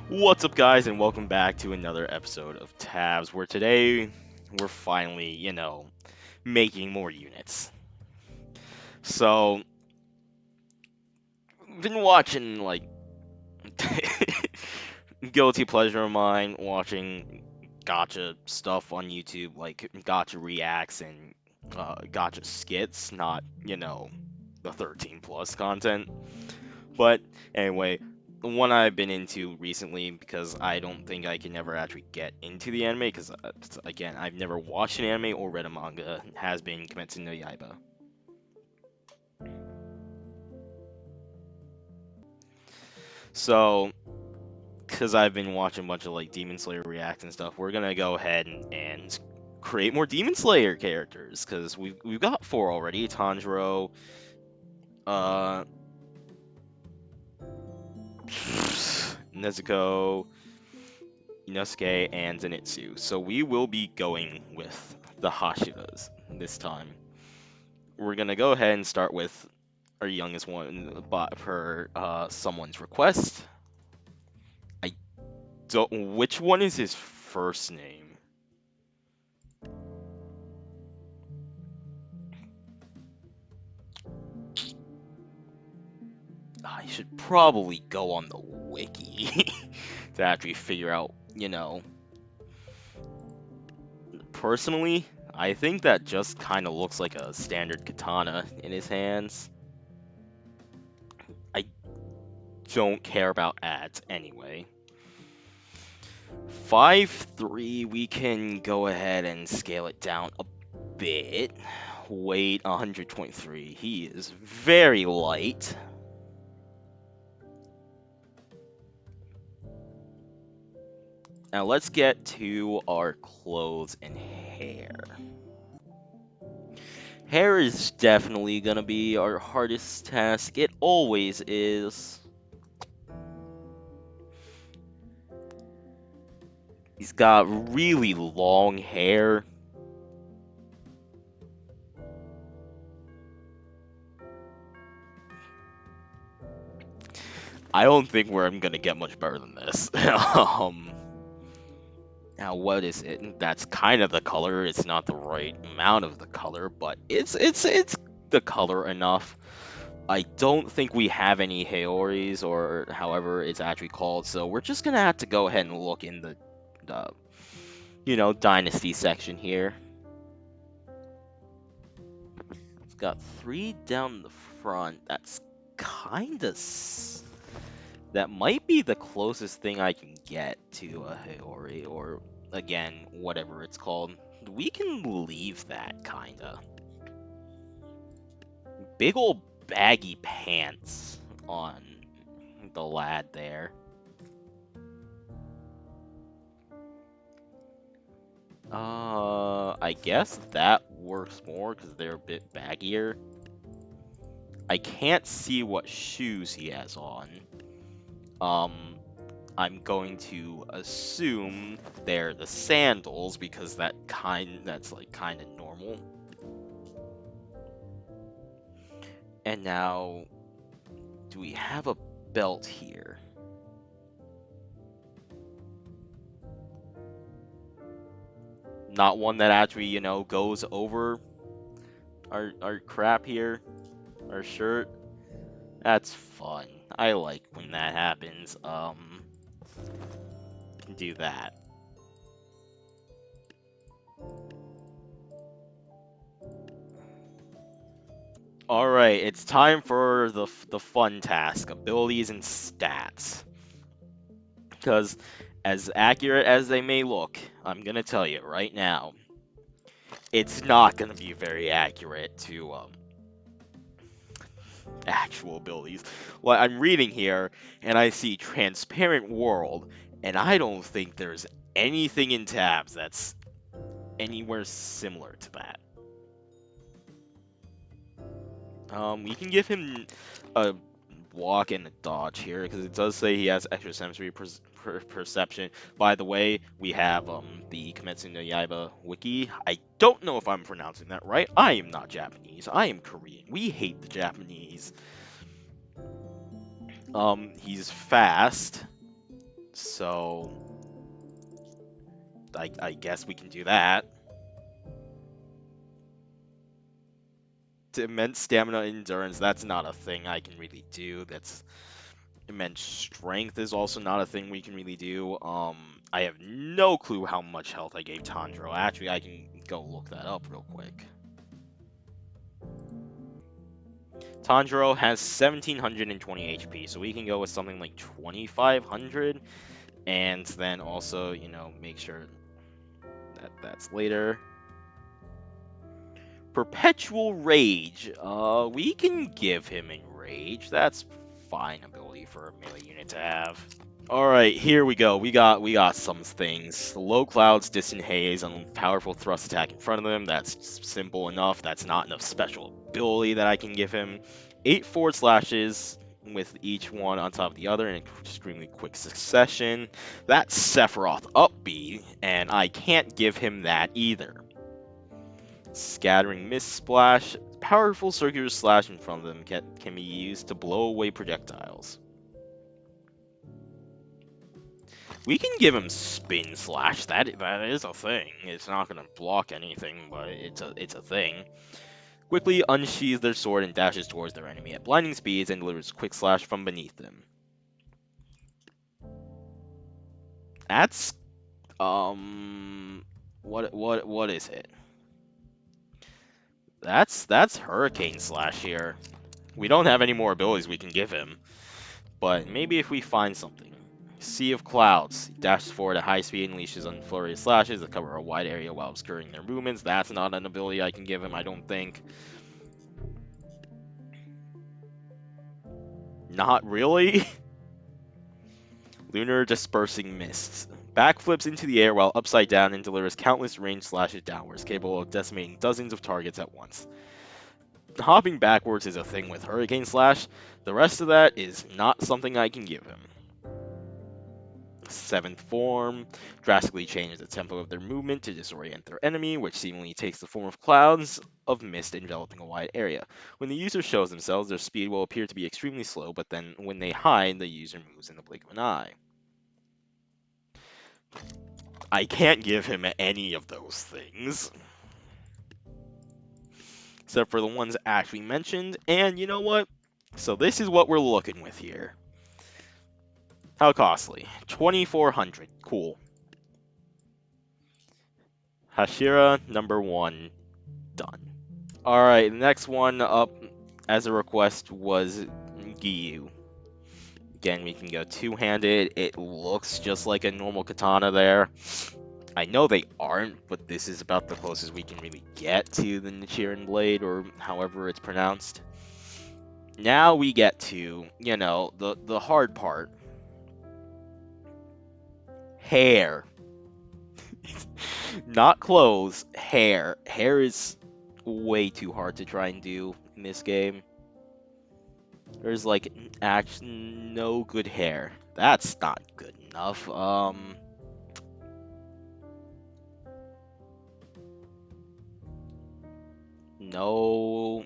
What's up, guys, and welcome back to another episode of Tabs, where today we're finally, making more units. So, been watching, guilty pleasure of mine, watching gotcha stuff on YouTube, like gotcha reacts and gotcha skits, not, the 13 plus content. But anyway, the one I've been into recently because I don't think I can ever actually get into the anime because again I've never watched an anime or read a manga has been Kimetsu no Yaiba. So because I've been watching a bunch of like Demon Slayer reacts and stuff, we're gonna go ahead and create more Demon Slayer characters because we've got four already: Tanjiro, uh, Nezuko, Inosuke, and Zenitsu. So we will be going with the Hashiras this time. We're gonna go ahead and start with our youngest one, but per someone's request. I don't. Which one is his first name? I should probably go on the wiki to actually figure out. Personally, I think that just kind of looks like a standard katana in his hands. I don't care about ads anyway. 5'3", we can go ahead and scale it down a bit. Weight 123. He is very light. Now let's get to our clothes and hair. Hair is definitely gonna be our hardest task. It always is. He's got really long hair. I don't think I'm gonna get much better than this. Now what is it? That's kind of the color. It's not the right amount of the color, but it's the color enough. I don't think we have any Haoris or however it's actually called, so we're just gonna have to go ahead and look in the dynasty section here. It's got three down the front. That's kinda that might be the closest thing I can get to a Haori, or again, whatever it's called. We can leave that kinda. Big old baggy pants on the lad there. I guess that works more because they're a bit baggier. I can't see what shoes he has on. Um, I'm going to assume they're the sandals because that's like kind of normal. And now, do we have a belt here? Not one that actually, goes over our crap here, our shirt. That's fun. I like when that happens. Can do that. All right, it's time for the fun task: abilities and stats. Because as accurate as they may look, I'm gonna tell you right now, it's not gonna be very accurate to actual abilities. Well, I'm reading here and I see transparent world, and I don't think there's anything in tabs that's anywhere similar to that. We can give him a walk and a dodge here because it does say he has extra sensory perception. By the way, we have the Kimetsu no Yaiba wiki. I don't know if I'm pronouncing that right. I am not Japanese. I am Korean. We hate the Japanese. He's fast. So I guess we can do that. Immense stamina and endurance, that's not a thing I can really do. That's immense strength is also not a thing we can really do. I have no clue how much health I gave Tanjiro. Actually, I can go look that up real quick. Tanjiro has 1720 HP, so we can go with something like 2500, and then also, make sure that that's later. Perpetual Rage. We can give him Enrage. That's fine ability for a melee unit to have. All right, here we go. We got some things. Low clouds, distant haze, and powerful thrust attack in front of them. That's simple enough. That's not enough special ability that I can give him. 8 forward slashes with each one on top of the other in extremely quick succession. That's Sephiroth up B, and I can't give him that either. Scattering Mist Splash. Powerful circular slash in front of them can be used to blow away projectiles. We can give him Spin Slash. That is a thing. It's not gonna block anything, but it's a thing. Quickly unsheathes their sword and dashes towards their enemy at blinding speeds and delivers Quick Slash from beneath them. That's what is it? That's Hurricane Slash here. We don't have any more abilities we can give him, but maybe if we find something. Sea of Clouds. Dashes forward at high speed and unleashes on flurry of slashes that cover a wide area while obscuring their movements. That's not an ability I can give him, I don't think. Not really. Lunar Dispersing Mists. Backflips into the air while upside down and delivers countless ranged slashes downwards, capable of decimating dozens of targets at once. Hopping backwards is a thing with Hurricane Slash. The rest of that is not something I can give him. Seventh form drastically changes the tempo of their movement to disorient their enemy, which seemingly takes the form of clouds of mist enveloping a wide area. When the user shows themselves, their speed will appear to be extremely slow, but then when they hide, the user moves in the blink of an eye. I can't give him any of those things, except for the ones actually mentioned, and you know what? So this is what we're looking with here. How costly? 2,400. Cool. Hashira, number 1. Done. Alright, the next one up as a request was Giyu. Again, we can go two-handed. It looks just like a normal katana there. I know they aren't, but this is about the closest we can really get to the Nichiren blade, or however it's pronounced. Now we get to, the hard part. Hair. Not clothes, hair. Hair is way too hard to try and do in this game. There's like actually no good hair. That's not good enough. No,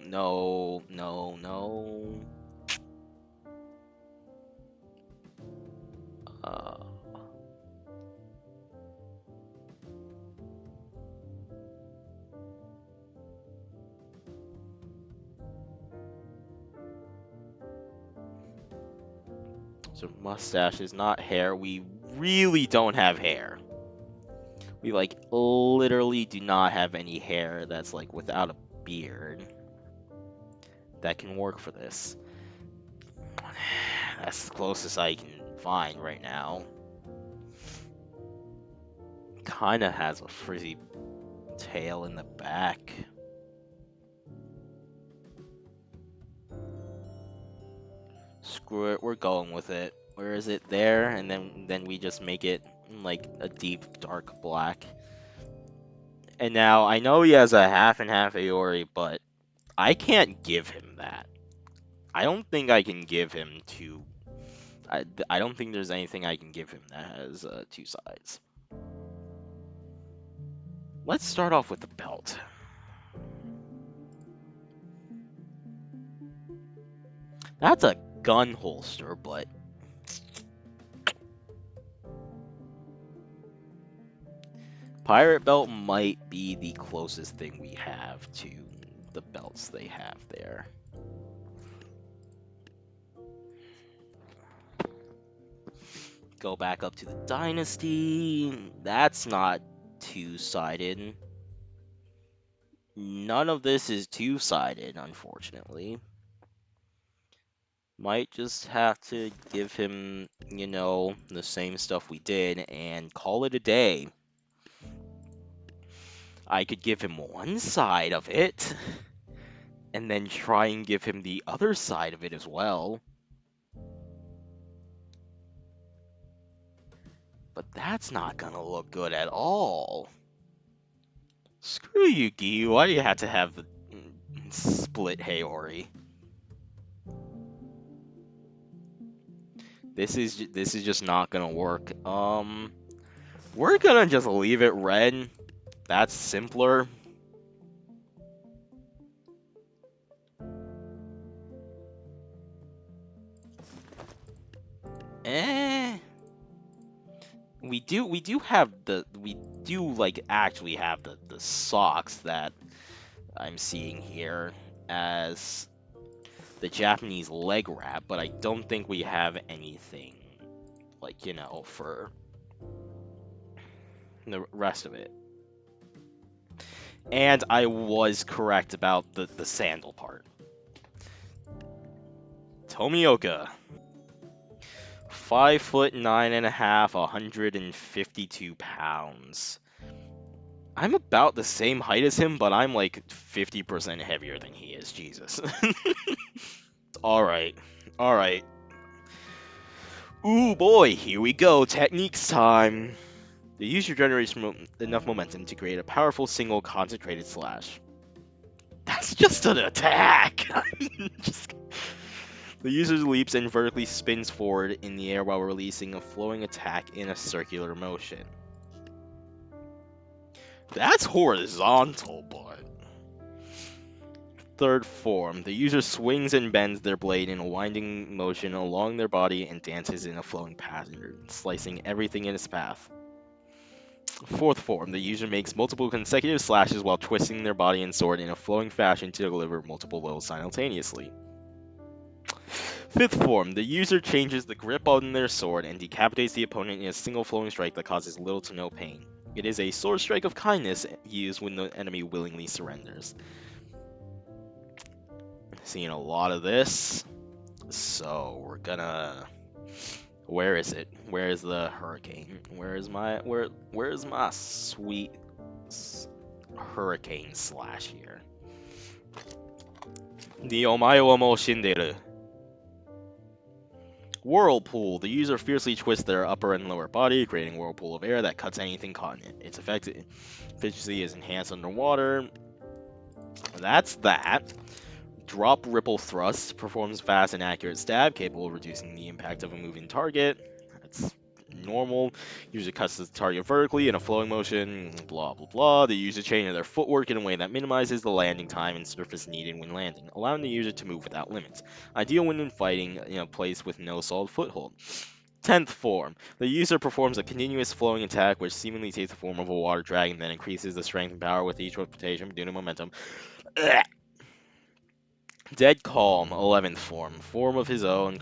no, no, no. Uh, so mustache is not hair. We really don't have hair. We like literally do not have any hair that's like without a beard that can work for this. That's the closest I can find right now. Kinda has a frizzy tail in the back. Screw it, we're going with it. Where is it? There, and then we just make it like a deep dark black. And now I know he has a half and half Aori, but I can't give him that. I don't think I can give him two. I don't think there's anything I can give him that has two sides. Let's start off with the belt. That's a gun holster, but Pirate belt might be the closest thing we have to the belts they have there. Go back up to the dynasty. That's not two-sided. None of this is two-sided, unfortunately. Might just have to give him, the same stuff we did and call it a day. I could give him one side of it, and then try and give him the other side of it as well. But that's not gonna look good at all. Screw you, Gi. Why do you have to have the split Haori? This is just not gonna work. We're gonna just leave it red. That's simpler. Eh. We do have actually have the socks that I'm seeing here as the Japanese leg wrap, but I don't think we have anything like, for the rest of it. And I was correct about the sandal part. Tomioka. 5'9½", 152 pounds. I'm about the same height as him, but I'm like 50% heavier than he is. Jesus. Alright. Alright. Ooh boy, here we go. Techniques time. The user generates enough momentum to create a powerful single concentrated slash. That's just an attack! The user leaps and vertically spins forward in the air while releasing a flowing attack in a circular motion. That's horizontal, but... Third form. The user swings and bends their blade in a winding motion along their body and dances in a flowing pattern, slicing everything in its path. Fourth form. The user makes multiple consecutive slashes while twisting their body and sword in a flowing fashion to deliver multiple blows simultaneously. Fifth form. The user changes the grip on their sword and decapitates the opponent in a single flowing strike that causes little to no pain. It is a sword strike of kindness used when the enemy willingly surrenders. Seeing a lot of this, so we're gonna... Where is it? Where is the hurricane? Where's my sweet hurricane slash here? The omae wa mou shinderu. Whirlpool. The user fiercely twists their upper and lower body, creating a whirlpool of air that cuts anything caught in it. Its efficiency is enhanced underwater. That's that. Drop Ripple Thrust performs fast and accurate stab, capable of reducing the impact of a moving target. That's normal. User cuts the target vertically in a flowing motion, blah blah blah. The user changes their footwork in a way that minimizes the landing time and surface needed when landing, allowing the user to move without limits. Ideal when in fighting in a place with no solid foothold. 10th form. The user performs a continuous flowing attack which seemingly takes the form of a water dragon, then increases the strength and power with each rotation due to momentum. Dead Calm, 11th form. Form of his own,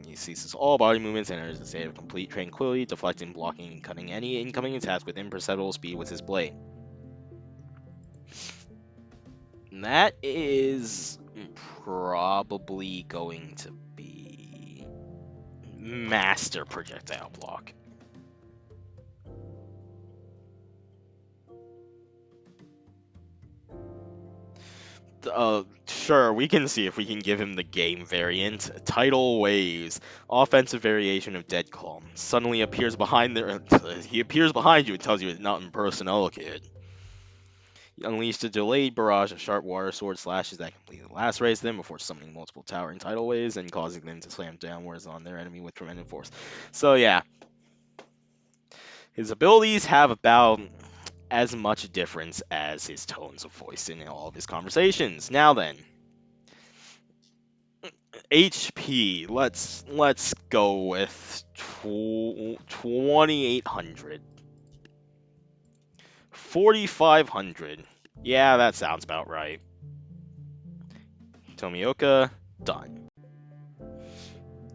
he ceases all body movements and enters a state of complete tranquility, deflecting, blocking, and cutting any incoming attacks with imperceptible speed with his blade. And that is probably going to be Master Projectile Block. Sure, we can see if we can give him the game variant. Tidal Waves, offensive variation of Dead Calm. Suddenly appears behind he appears behind you and tells you it's not impersonal, kid. Unleashed a delayed barrage of sharp water sword slashes that completely lacerates them before summoning multiple towering tidal waves and causing them to slam downwards on their enemy with tremendous force. So yeah, his abilities have about as much difference as his tones of voice in all of his conversations. Now then, HP. Let's go with 2800. 4,500. Yeah, that sounds about right. Tomioka, done.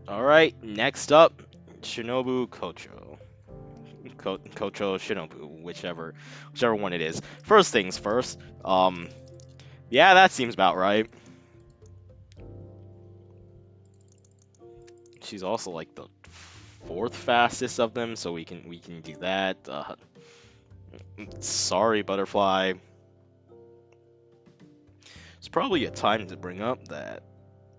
Alright, next up, Shinobu Kocho. Kocho Shinobu, whichever one it is. First things first, yeah, that seems about right. She's also like the fourth fastest of them, so we can do that. Sorry, Butterfly. It's probably a time to bring up that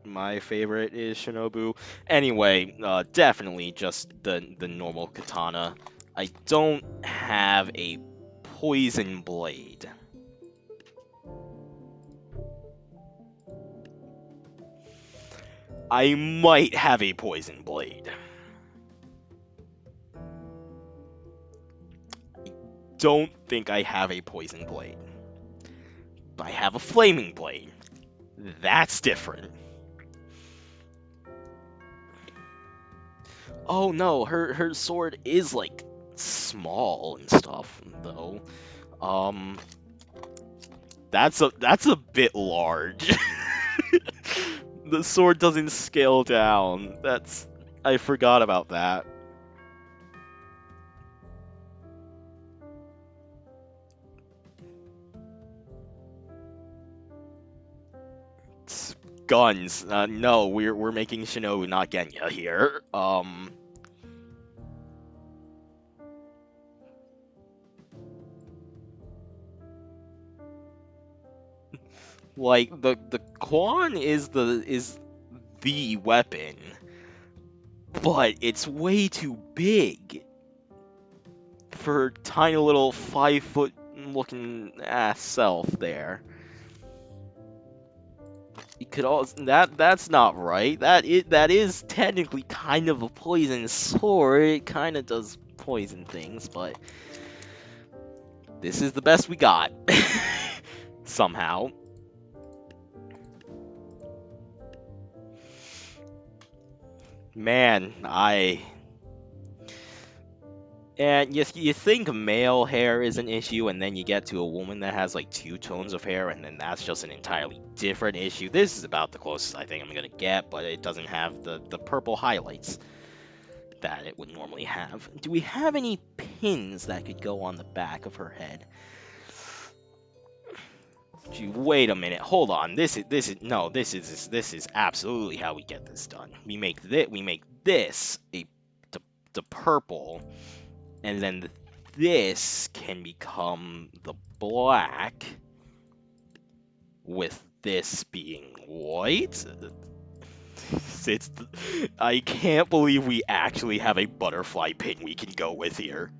my favorite is Shinobu. Anyway, definitely just the normal katana. I don't have a poison blade. I might have a poison blade. Don't think I have a poison blade. I have a flaming blade. That's different. Oh no, her sword is like small and stuff though. Um that's a bit large. The sword doesn't scale down. I forgot about that. Guns. No, we're making Shinobu, not Genya here. Like the Quan is the weapon, but it's way too big for her tiny little 5 foot looking ass self there. You could also that's not right. That is technically kind of a poison sword. It kind of does poison things, but this is the best we got. Somehow. Man, and you think male hair is an issue, and then you get to a woman that has like 2 tones of hair, and then that's just an entirely different issue. This is about the closest I think I'm gonna get, but it doesn't have the purple highlights that it would normally have. Do we have any pins that could go on the back of her head? Gee, wait a minute, hold on. This is absolutely how we get this done. We make this the purple, and then this can become the black, with this being white. It's I can't believe we actually have a butterfly pin we can go with here.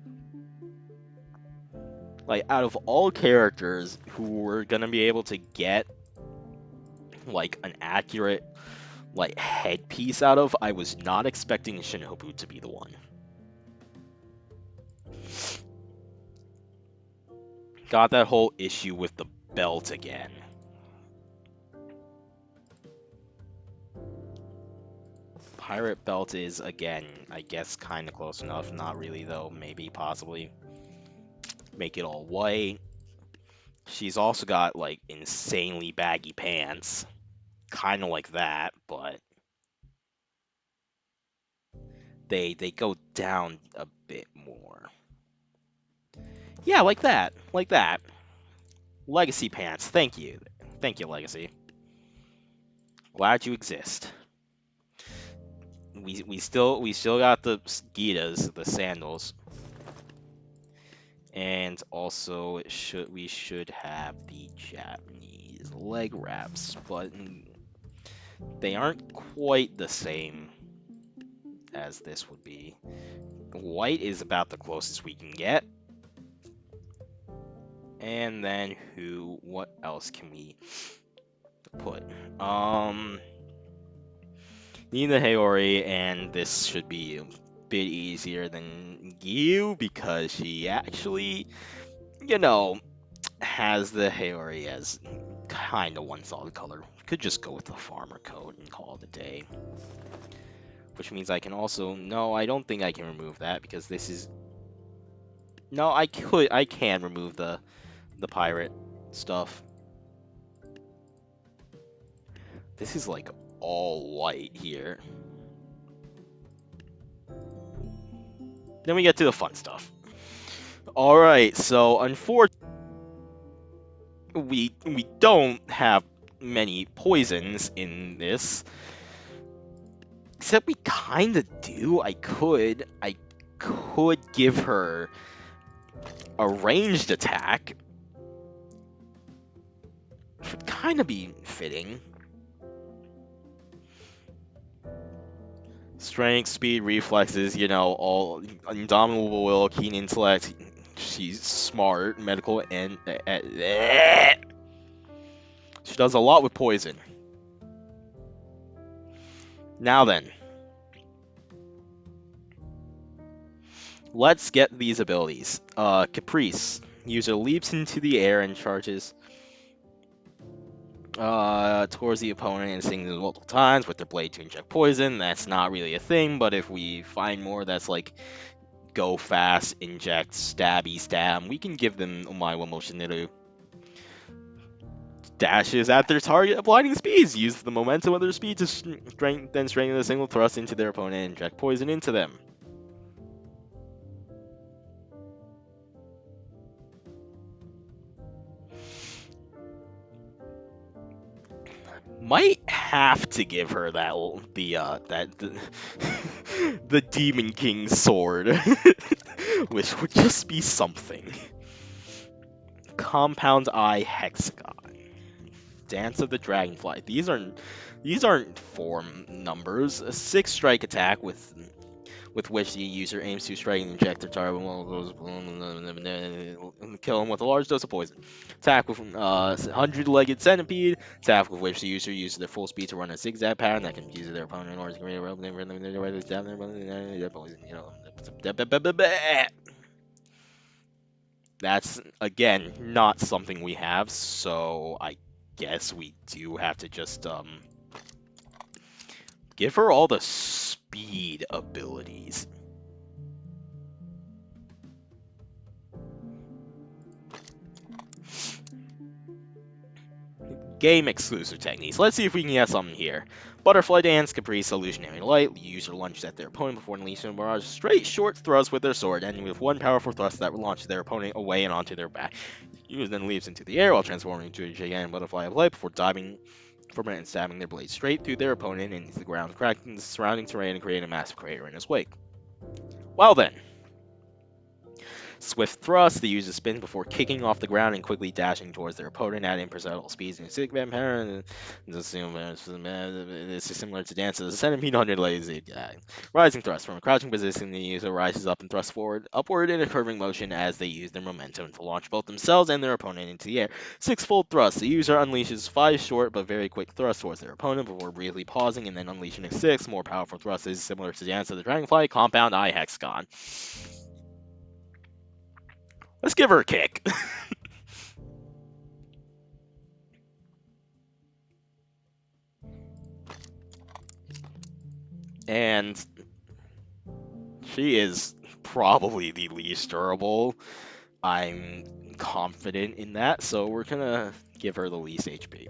Like, out of all characters who were gonna be able to get like an accurate like headpiece out of, I was not expecting Shinobu to be the one. Got that whole issue with the belt again. Pirate belt is, again, I guess kind of close enough. Not really, though. Maybe, possibly. Make it all white. She's also got, like, insanely baggy pants. Kind of like that, but they go down a bit more. Yeah, like that. Like that. Legacy pants. Thank you. Thank you, Legacy. Glad you exist. We still got the Gitas, the sandals. And also we should have the Japanese leg wraps, but they aren't quite the same as this would be. White is about the closest we can get. And then what else can we put? Nina Haori, and this should be a bit easier than Gyu because she actually, has the Haori as kind of one solid color. Could just go with the farmer coat and call it a day. Which means I can also... No, I don't think I can remove that because this is... No, I can remove the pirate stuff. This is like all white here. Then we get to the fun stuff. All right, so unfortunately, we don't have many poisons in this, except we kind of do. I could give her a ranged attack, which would kind of be fitting. Strength, speed, reflexes, all indomitable will, keen intellect. She's smart, medical, and she does a lot with poison. Now then, let's get these abilities. Caprice. User leaps into the air and charges towards the opponent and stings them multiple times with their blade to inject poison. That's not really a thing, but if we find more that's like go fast, inject, stabby, stab, we can give them Omaiwa Motion to dashes at their target at blinding speeds. Use the momentum of their speed to strengthen a single thrust into their opponent and inject poison into them. Might have to give her the Demon King sword, which would just be something. Compound Eye Hexagon. Dance of the Dragonfly. These aren't form numbers. A 6-strike attack with which the user aims to strike and inject their target, kill him with a large dose of poison. Attack with 100-legged centipede. Attack with which the user uses their full speed to run a zigzag pattern that confuses their opponent in order to create a That's again not something we have, so I guess we do have to just give her all the speed abilities. Game exclusive techniques. Let's see if we can get something here. Butterfly Dance, Caprice, Illusionary Light. The user lunges at their opponent before unleashing a barrage. Straight, short thrust with their sword, ending with one powerful thrust that launches their opponent away and onto their back. The user then leaps into the air while transforming into a gigantic butterfly of light before diving from it and stabbing their blade straight through their opponent into the ground, cracking the surrounding terrain and creating a massive crater in his wake. Well then. Swift thrust, the user spins before kicking off the ground and quickly dashing towards their opponent at imperceptible speeds. And Sig Vampire, this is similar to Dance of the Centipede 100 lazy. Rising thrust, from a crouching position, the user rises up and thrusts upward in a curving motion as they use their momentum to launch both themselves and their opponent into the air. Six-fold thrust, the user unleashes 5 short but very quick thrusts towards their opponent before briefly pausing and then unleashing a 6 more powerful thrust. Is similar to Dance of the Dragonfly, Compound Eye Hexagon. Let's give her a kick. And she is probably the least durable. I'm confident in that, so we're gonna give her the least HP.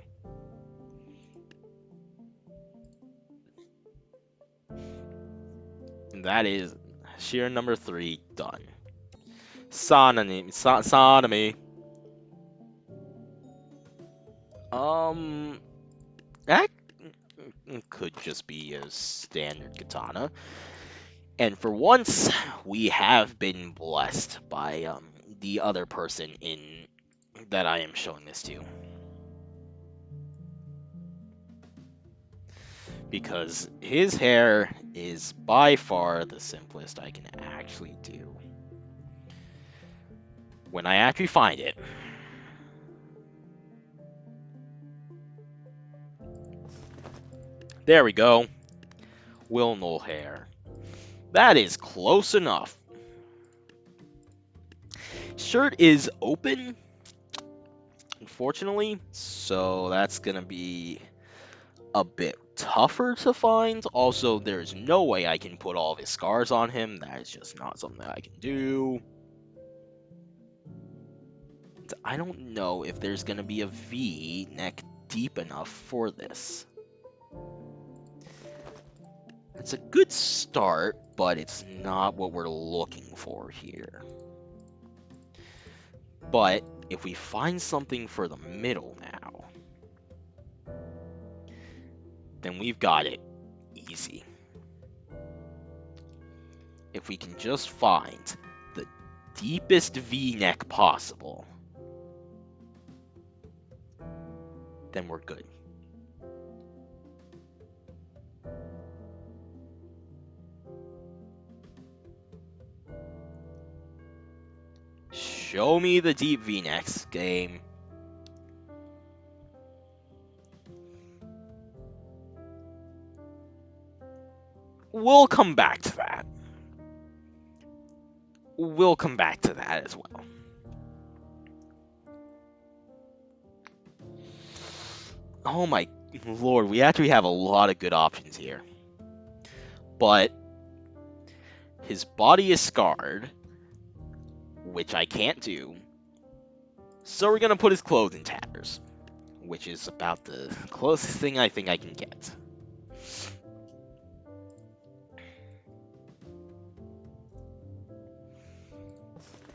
And that is Hashira number 3 done. Sonomy. That could just be a standard katana. And for once, we have been blessed by the other person that I am showing this to. Because his hair is by far the simplest I can actually do. When I actually find it. There we go. Wilnul hair. That is close enough. Shirt is open, unfortunately, so that's gonna be a bit tougher to find. Also, there's no way I can put all of his scars on him. That is just not something that I can do. I don't know if there's gonna be a V-neck deep enough for this. It's a good start, but it's not what we're looking for here. But if we find something for the middle now, then we've got it easy. If we can just find the deepest V-neck possible, then we're good. Show me the deep V-necks, game. We'll come back to that. We'll come back to that as well. Oh my lord, we actually have a lot of good options here. But his body is scarred, which I can't do. So we're gonna put his clothes in tatters, which is about the closest thing I think I can get.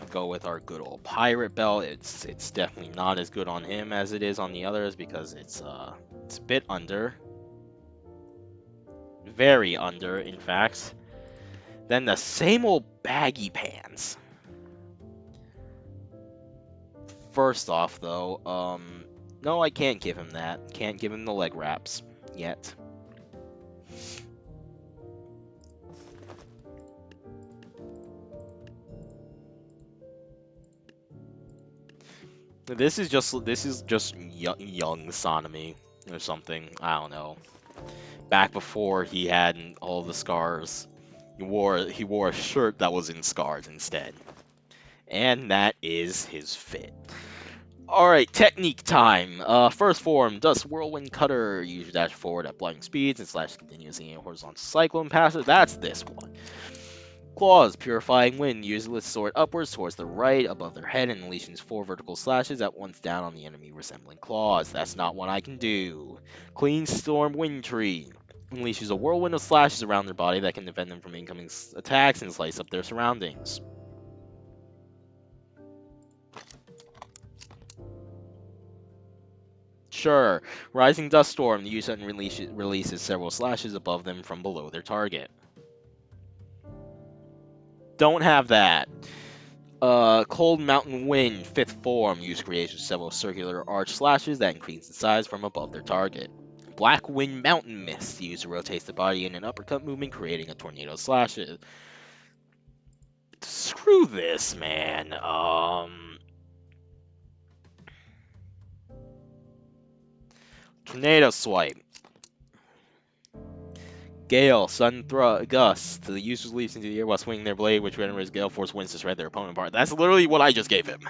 Go with our good old pirate belt. It's definitely not as good on him as it is on the others because it's a bit under. Very under, in fact. Then the same old baggy pants. First off, though, no, I can't give him that. Can't give him the leg wraps yet. This is just young Sanemi or something. I don't know. Back before he had all the scars, he wore a shirt that was in scars instead. And that is his fit. Alright, technique time. First form, Dust Whirlwind Cutter. Use your dash forward at blinding speeds and slash continuously in a horizontal cyclone passer. That's this one. Claws, Purifying Wind. Use the sword upwards towards the right above their head and unleashes 4 vertical slashes at once down on the enemy resembling claws. That's not one I can do. Clean Storm Wind Tree. Unleashes a whirlwind of slashes around their body that can defend them from incoming attacks and slice up their surroundings. Sure. Rising Dust Storm. The user releases several slashes above them from below their target. Don't have that. Cold Mountain Wind, 5th form. Use creation several circular arch slashes that increase in size from above their target. Black Wind Mountain Mist. The user rotates the body in an uppercut movement, creating a tornado slashes. Screw this, man. Tornado Swipe. Gale, Sun Gust. The user leaps into the air while swinging their blade, which generates Gale Force winds to shred their opponent apart. That's literally what I just gave him.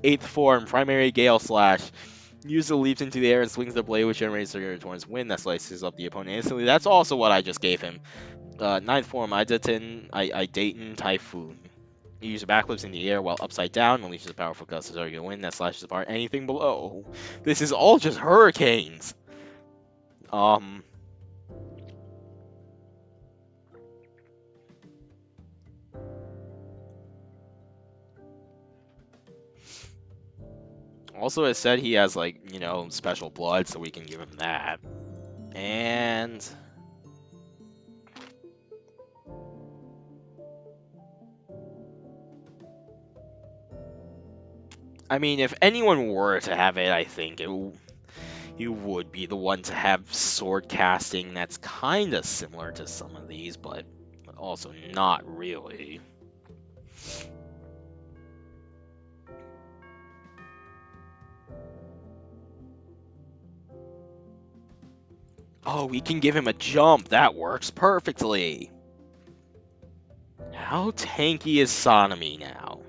8th form, Primary Gale Slash. User leaps into the air and swings their blade, which generates a torrent's wind that slices up the opponent instantly. That's also what I just gave him. 9th form, Dayton Typhoon. You use backflips in the air while upside down, unleashes a powerful gust of target wind that slashes apart anything below. This is all just hurricanes. Also, it said he has, like, special blood, so we can give him that. And I mean, if anyone were to have it, I think you would be the one to have sword casting that's kind of similar to some of these, but also not really. Oh, we can give him a jump. That works perfectly. How tanky is Sanemi now?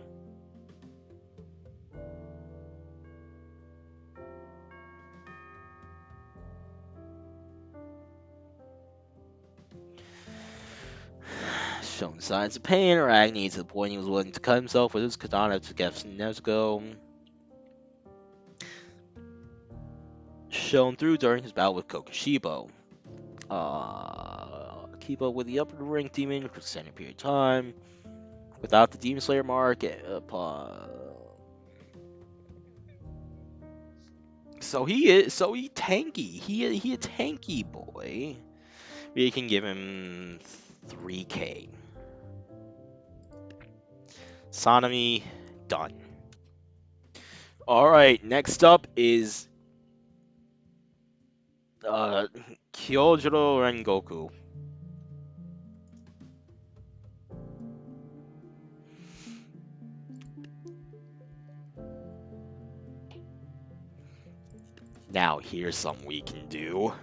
Show Signs of pain or agony to the point he was willing to cut himself with his katana to get Nezuko shown through during his battle with Kokushibo. Keep up with the upper rank demon for an extended period of time without the Demon Slayer mark. So he tanky. He a tanky boy. We can give him 3K. Sanami, done. All right, next up is Kyojuro Rengoku. Now here's something we can do.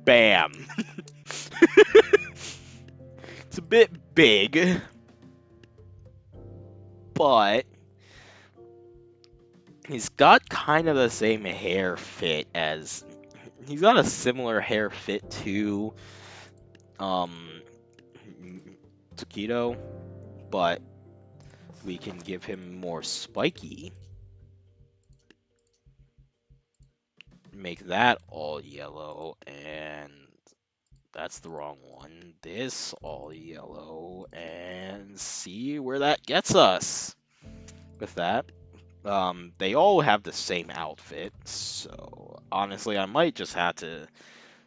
Bam! It's a bit big, but he's got kind of the same hair fit as... He's got a similar hair fit to Takedo, but we can give him more spiky. Make that all yellow, and that's the wrong one. This all yellow, and see where that gets us. With that, they all have the same outfit, so honestly, I might just have to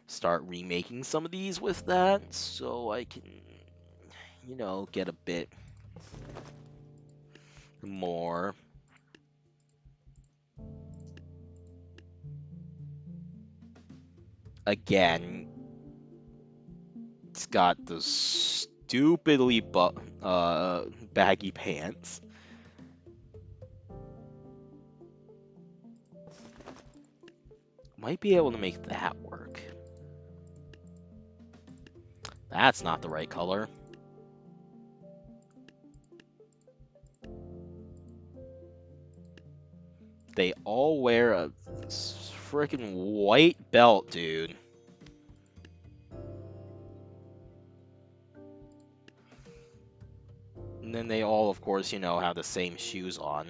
start remaking some of these with that, so I can, get a bit more. Again, it's got those stupidly baggy pants. Might be able to make that work. That's not the right color. They all wear a freaking white belt, dude. And then they all, of course, have the same shoes on.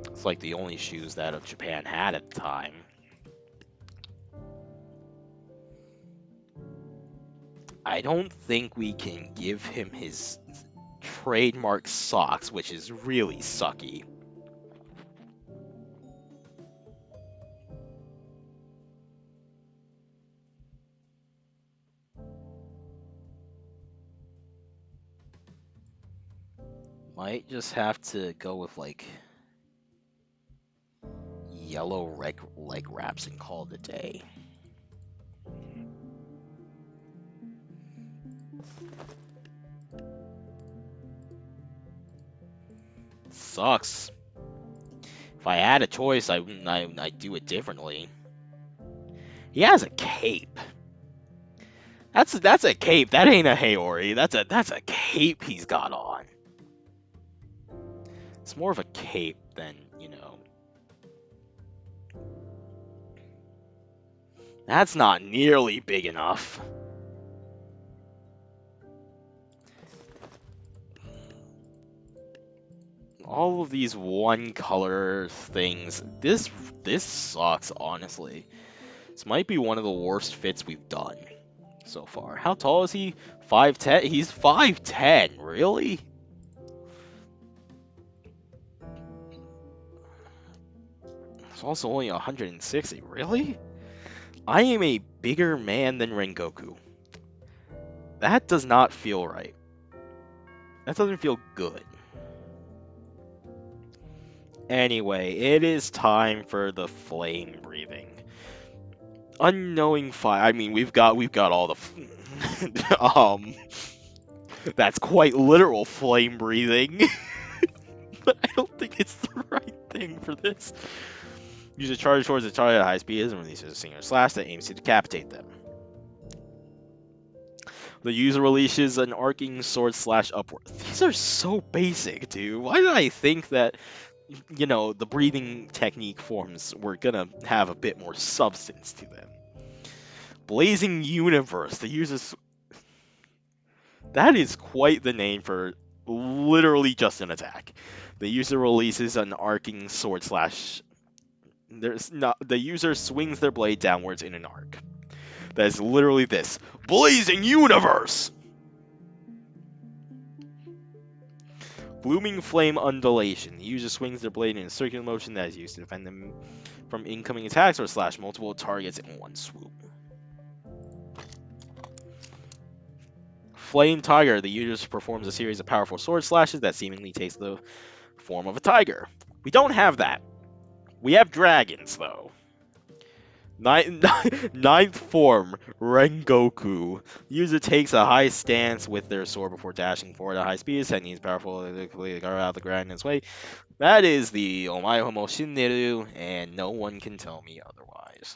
It's like the only shoes that Japan had at the time. I don't think we can give him his trademark socks, which is really sucky. Might just have to go with, like, yellow leg wraps and call it a day. Sucks. If I had a choice, I'd do it differently. He has a cape. That's a cape. That ain't a Haori. That's a cape he's got on. It's more of a cape than, That's not nearly big enough. All of these one color things. This sucks, honestly. This might be one of the worst fits we've done so far. How tall is he? 5'10"? He's 5'10", really? It's also only 160, really? I am a bigger man than Rengoku. That does not feel right. That doesn't feel good. Anyway, it is time for the flame breathing. Unknowing fire. I mean, we've got all the that's quite literal flame breathing. But I don't think it's the right thing for this. Use a charge towards the target at high speed and releases a singular slash that aims to decapitate them. The user releases an arcing sword slash upward. These are so basic, dude. Why did I think that, the breathing technique forms were gonna have a bit more substance to them? Blazing Universe. The user's... That is quite the name for literally just an attack. The user releases an arcing sword slash. There's not the user swings their blade downwards in an arc. That is literally this blazing universe. Blooming flame undulation. The user swings their blade in a circular motion that is used to defend them from incoming attacks or slash multiple targets in one swoop. Flame Tiger. The user performs a series of powerful sword slashes that seemingly takes the form of a tiger. We don't have that. We have dragons, though. Ninth form, Rengoku. The user takes a high stance with their sword before dashing forward at high speed, sending his powerful guard out of the ground in its way. That is the Omae Homo Shinneru, and no one can tell me otherwise.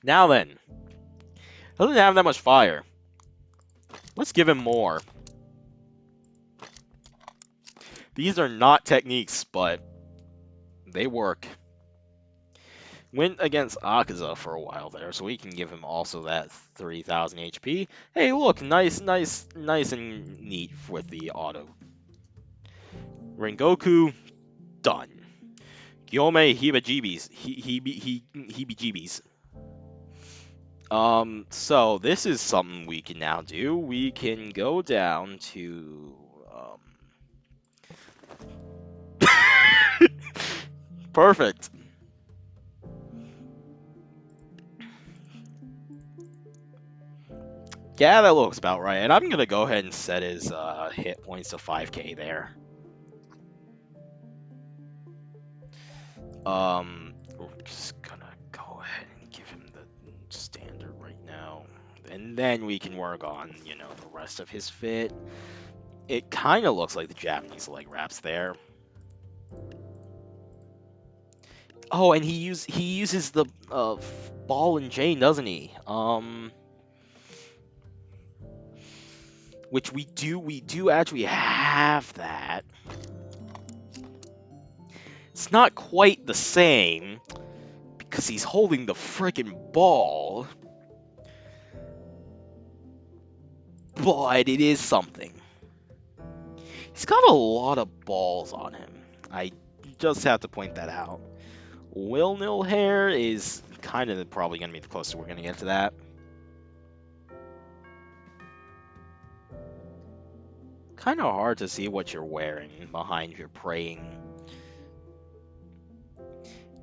Now then, doesn't have that much fire. Let's give him more. These are not techniques, but they work. Went against Akaza for a while there, so we can give him also that 3,000 HP. Hey, look, nice and neat with the auto. Rengoku, done. Gyome Hibajibis. Heebie-jeebies. So this is something we can now do. We can go down to, Perfect. Yeah, that looks about right. And I'm gonna go ahead and set his hit points to 5k there. We're just gonna go ahead and give him the standard right now. And then we can work on, the rest of his fit. It kind of looks like the Japanese leg wraps there. Oh, and he uses the ball and chain, doesn't he? Which we do actually have that. It's not quite the same because he's holding the frickin' ball, but it is something. He's got a lot of balls on him. I just have to point that out. Will Nil Hair is kind of probably going to be the closest we're going to get to that. Kind of hard to see what you're wearing behind your praying.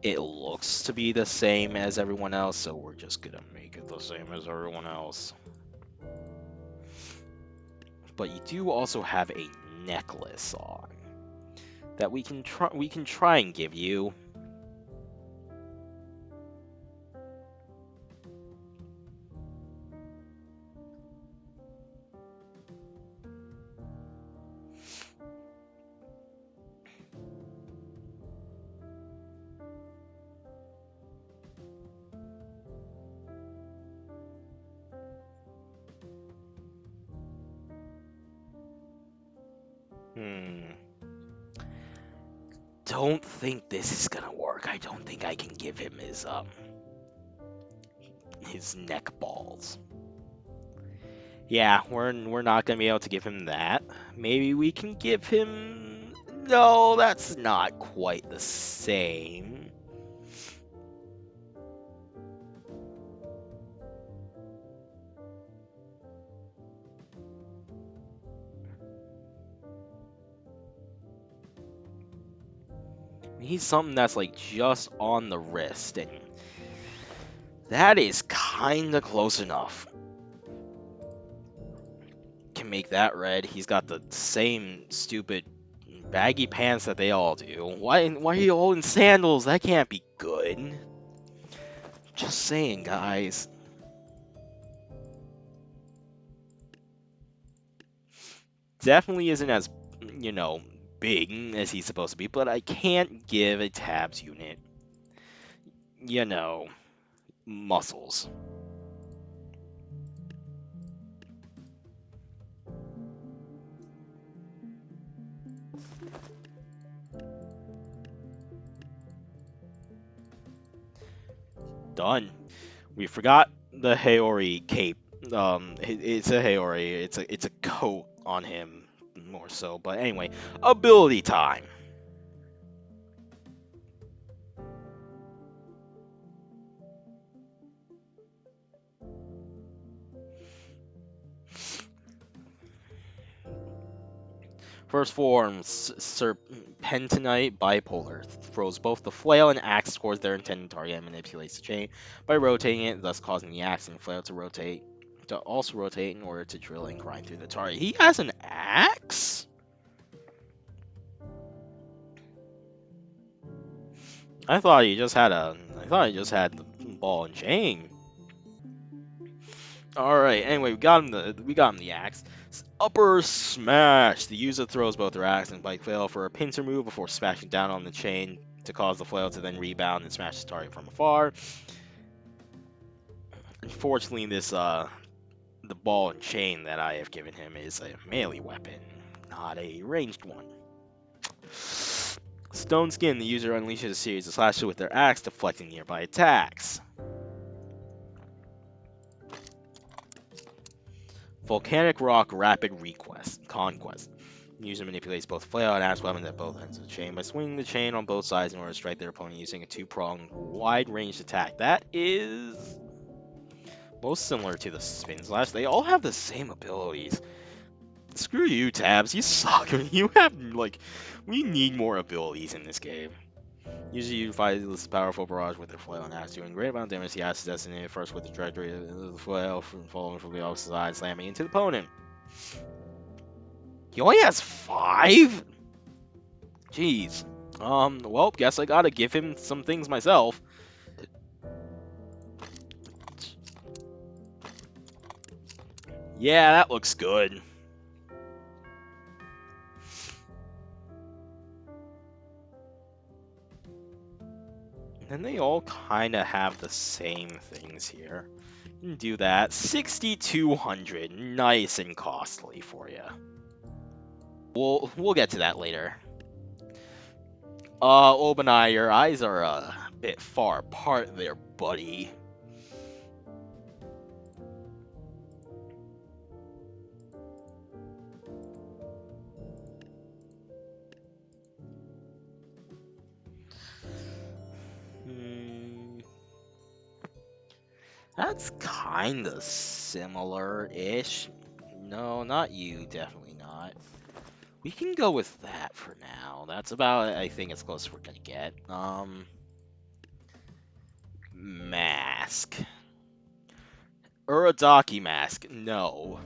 It looks to be the same as everyone else, so we're just going to make it the same as everyone else. But you do also have a necklace on that we can try and give you. Don't think this is gonna work. I don't think I can give him his neck balls. Yeah, we're not gonna be able to give him that. Maybe we can give him. No, that's not quite the same. He's something that's like just on the wrist, and that is kinda close enough. Can make that red. He's got the same stupid baggy pants that they all do. Why are you all in sandals? That can't be good. Just saying, guys. Definitely isn't as, big as he's supposed to be, but I can't give a tabs unit, muscles. Done. We forgot the Haori cape. It's a Haori. It's a coat on him more so. But anyway, ability time. First form, Serpentinite Bipolar. Throws both the flail and axe towards their intended target and manipulates the chain by rotating it, thus causing the axe and flail to rotate. To also rotate in order to drill and grind through the target. He has an axe? I thought he just had the ball and chain. Alright, anyway, we got him the axe. Upper smash. The user throws both their axe and bike flail for a pincer move before smashing down on the chain to cause the flail to then rebound and smash the target from afar. Unfortunately, the ball and chain that I have given him is a melee weapon, not a ranged one. Stone Skin. The user unleashes a series of slashes with their axe, deflecting nearby attacks. Volcanic Rock Rapid Conquest. The user manipulates both flail and axe weapons at both ends of the chain by swinging the chain on both sides in order to strike their opponent using a two-pronged, wide-ranged attack. That is most similar to the Spin Slash. They all have the same abilities. Screw you, Tabs. You suck. You have, we need more abilities in this game. Usually you fight this powerful barrage with their flail and axe, doing great amount of damage. The axe is designated first with the trajectory of the flail, following from the opposite side, slamming into the opponent. He only has 5? Jeez. Well, guess I gotta give him some things myself. Yeah, that looks good. And they all kind of have the same things here. You can do that. 6,200. Nice and costly for you. We'll get to that later. Obanai, your eyes are a bit far apart there, buddy. That's kinda similar-ish. No, not you, definitely not. We can go with that for now. That's about, I think, as close as we're gonna get. Mask. Uradaki mask. No.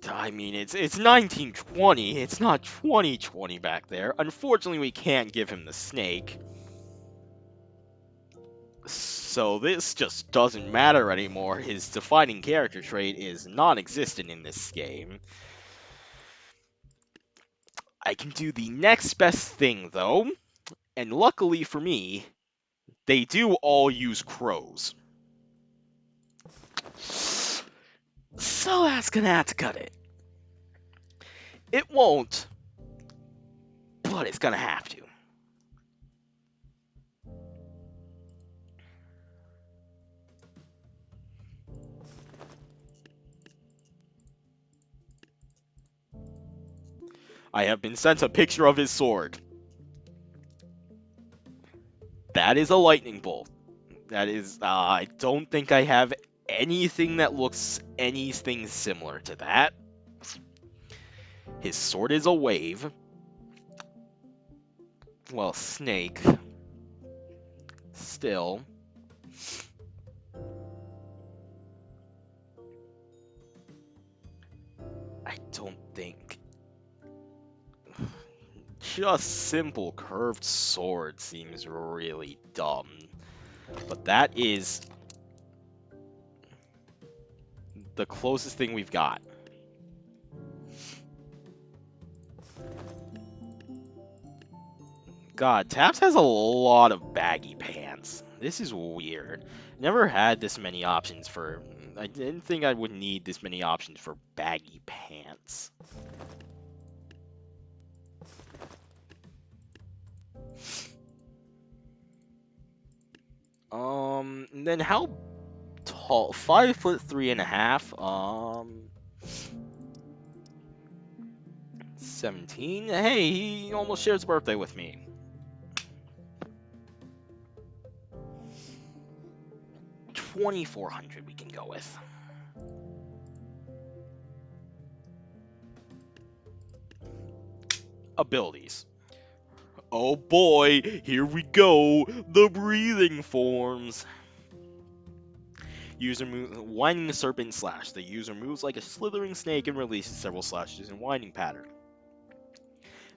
I mean, it's 1920. It's not 2020 back there. Unfortunately, we can't give him the snake. So this just doesn't matter anymore. His defining character trait is non-existent in this game. I can do the next best thing, though. And luckily for me, they do all use crows. So that's gonna have to cut it. It won't, but it's gonna have to. I have been sent a picture of his sword. That is a lightning bolt. That is, I don't think I have anything that looks anything similar to that. His sword is a wave. Well, snake. Still. I don't think. Just simple curved sword seems really dumb. But that is the closest thing we've got. God, Taps has a lot of baggy pants. This is weird. Never had this many options for. I didn't think I would need this many options for baggy pants. And then how tall? 5'3.5". 17. Hey, he almost shares birthday with me. 2400 we can go with. Abilities. Oh boy, here we go. The breathing forms. User move Winding Serpent Slash. The user moves like a slithering snake and releases several slashes in winding pattern.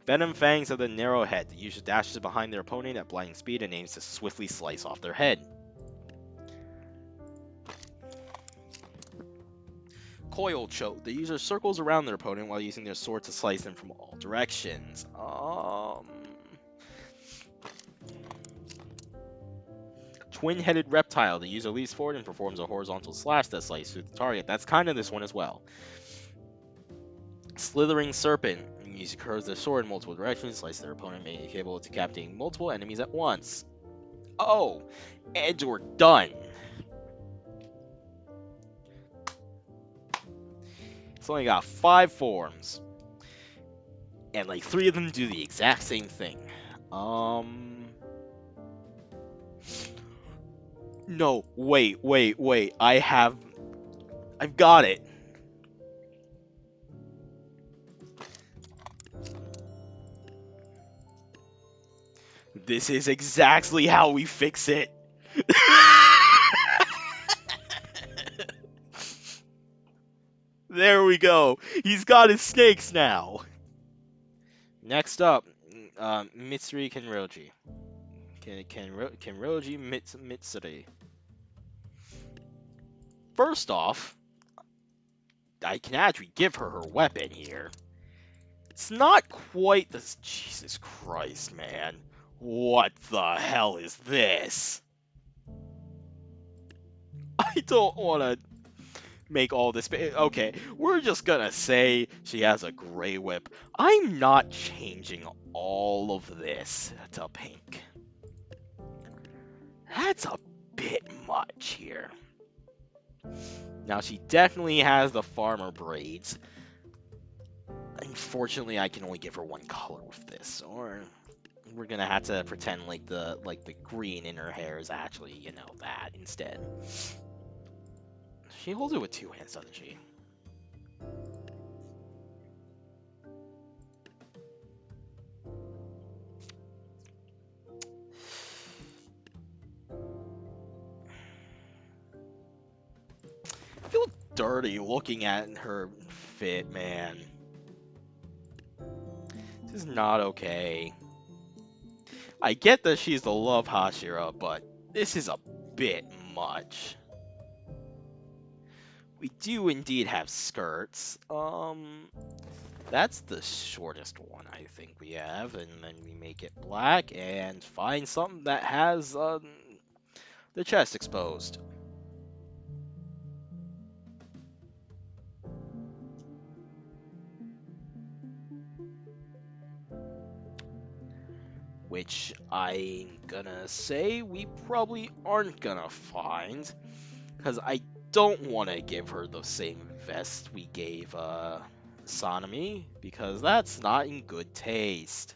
Venom Fangs have the narrow head. The user dashes behind their opponent at blinding speed and aims to swiftly slice off their head. Coil Choke. The user circles around their opponent while using their sword to slice them from all directions. Twin-Headed Reptile. The user leaps forward and performs a horizontal slash that slices through the target. That's kind of this one as well. Slithering Serpent. The user curves their sword in multiple directions, slices their opponent, making it capable of decapitating multiple enemies at once. Oh, and we're done. It's only got 5 forms. And like 3 of them do the exact same thing. No, wait. I've got it. This is exactly how we fix it. There we go. He's got his snakes now. Next up, Mitsuri Kenroji. Kenroji Mitsuri. First off, I can actually give her her weapon here. It's not quite this. Jesus Christ, man. What the hell is this? I don't want to make all this. Okay, we're just gonna say she has a gray whip. I'm not changing all of this to pink. That's a bit much here. Now, she definitely has the farmer braids. Unfortunately, I can only give her one color with this, or we're gonna have to pretend like the green in her hair is actually, you know, that instead. She holds it with 2 hands, doesn't she? I feel dirty looking at her fit, man. This is not okay. I get that she's the love Hashira, but this is a bit much. We do indeed have skirts. That's the shortest one I think we have, and then we make it black and find something that has the chest exposed. Which I'm gonna say we probably aren't gonna find, because I don't want to give her the same vest we gave Sanemi, because that's not in good taste.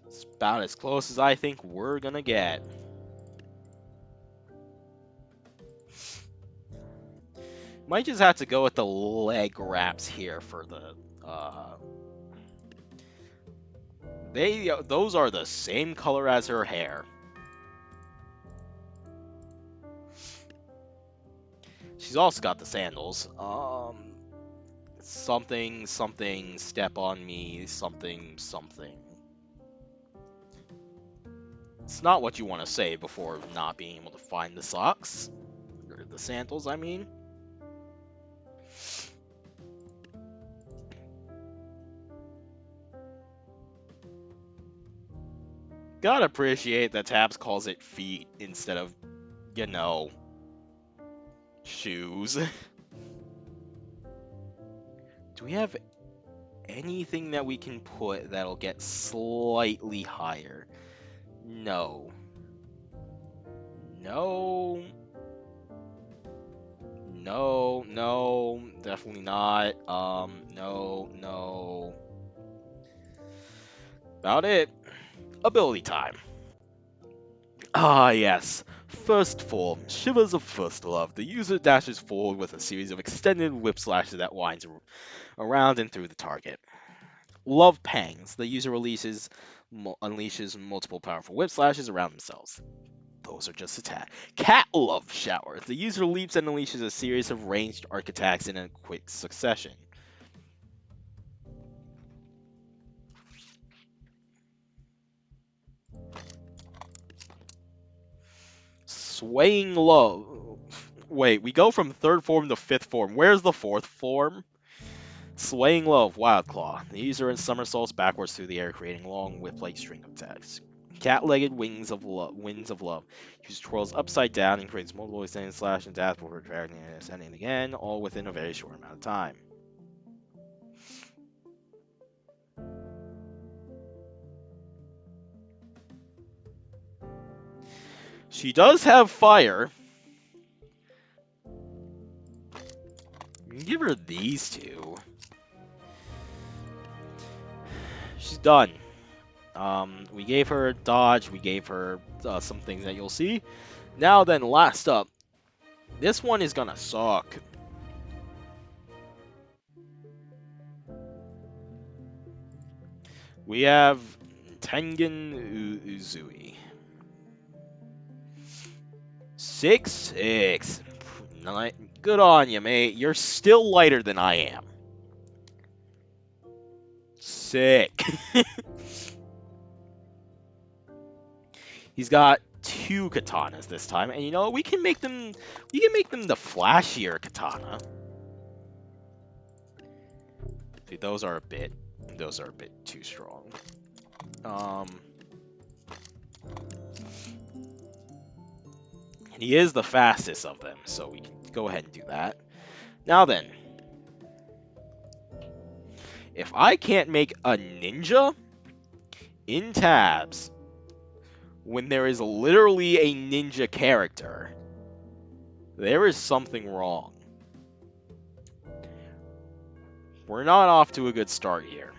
It's about as close as I think we're gonna get. Might just have to go with the leg wraps here for the those are the same color as her hair. She's also got the sandals. Something step on me, something. It's not what you want to say before not being able to find the socks or the sandals, I mean. Gotta appreciate that Tabs calls it feet instead of, you know, shoes. Do we have anything that we can put that'll get slightly higher? No. No. No, no, definitely not. No, no. About it. Ability time. Ah, yes. First form, Shivers of First Love. The user dashes forward with a series of extended whip slashes that winds around and through the target. Love Pangs. The user unleashes multiple powerful whip slashes around themselves. Those are just attack. Cat Love Shower. The user leaps and unleashes a series of ranged arc attacks in a quick succession. Swaying Love. Wait, we go from third form to fifth form. Where's the fourth form? Swaying Love, Wild Claw. The user somersaults backwards through the air, creating long whip-like string of attacks. Cat-legged Winds of Love. User twirls upside down and creates multiple extended slash and dash before retracting and ascending again, all within a very short amount of time. She does have fire. You can give her these two. She's done. We gave her dodge, we gave her some things that you'll see. Now then, last up. This one is gonna suck. We have Tengen Uzui. 6'6". Good on you, mate. You're still lighter than I am. Sick. He's got 2 katanas this time, and you know we can make them the flashier katana. See, those are a bit too strong. And he is the fastest of them, so we can go ahead and do that. Now then, if I can't make a ninja in tabs when there is literally a ninja character, there is something wrong. We're not off to a good start here.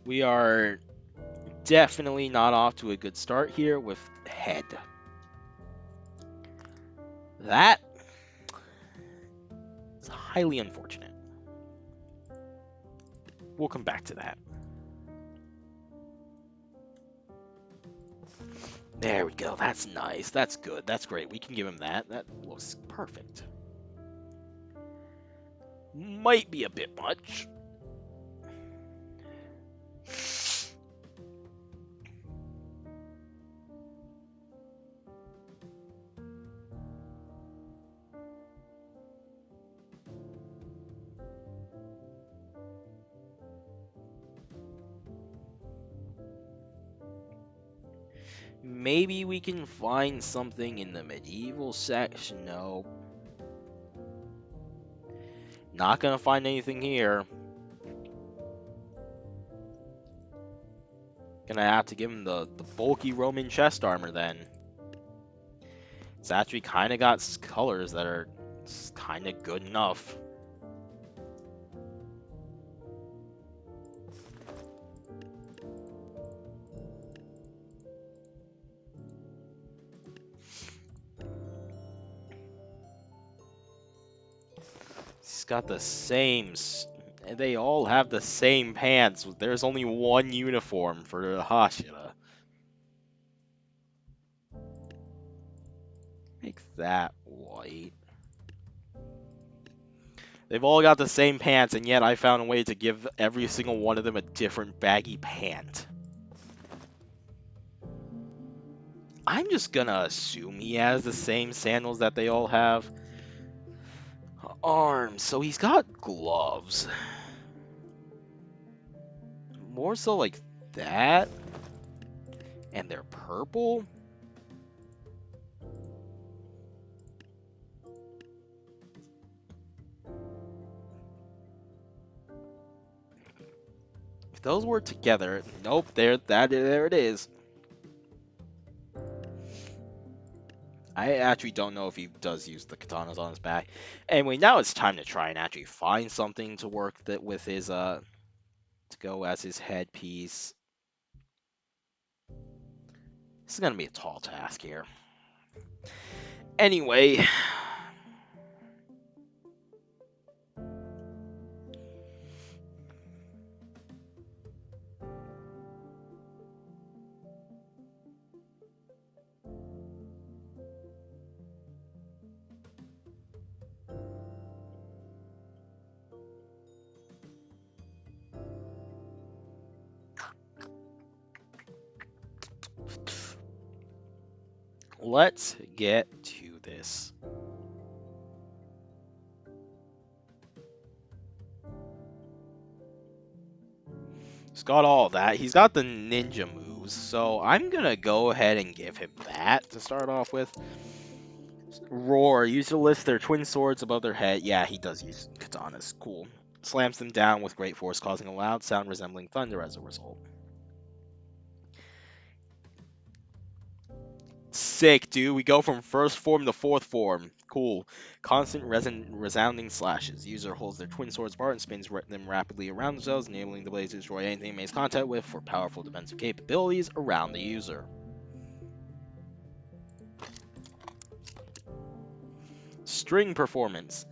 We are definitely not off to a good start here with head. That is highly unfortunate. We'll come back to that. There we go. That's nice. That's good. That's great. We can give him that. That looks perfect. Might be a bit much. Maybe we can find something in the medieval section. No. Not gonna find anything here. Gonna have to give him the bulky Roman chest armor then. It's actually kind of got colors that are kind of good enough. He's got the same. They all have the same pants. There's only one uniform for the Hashira. Make that white. They've all got the same pants, and yet I found a way to give every single one of them a different baggy pant. I'm just gonna assume he has the same sandals that they all have. Arms, so he's got gloves. More so like that. And they're purple? If those were together, nope, there it is. I actually don't know if he does use the katanas on his back. Anyway, now it's time to try and actually find something to work that with his to go as his headpiece. This is gonna be a tall task here. Anyway, let's get to this. He's got all that. He's got the ninja moves, so I'm gonna go ahead and give him that to start off with. Roar. Use to lift their twin swords above their head. Yeah, he does use katanas. Cool. Slams them down with great force, causing a loud sound resembling thunder as a result. Sick, dude. We go from first form to fourth form. Cool. Constant resounding slashes. User holds their twin swords apart and spins them rapidly around themselves, enabling the blades to destroy anything it makes contact with for powerful defensive capabilities around the user. String performance.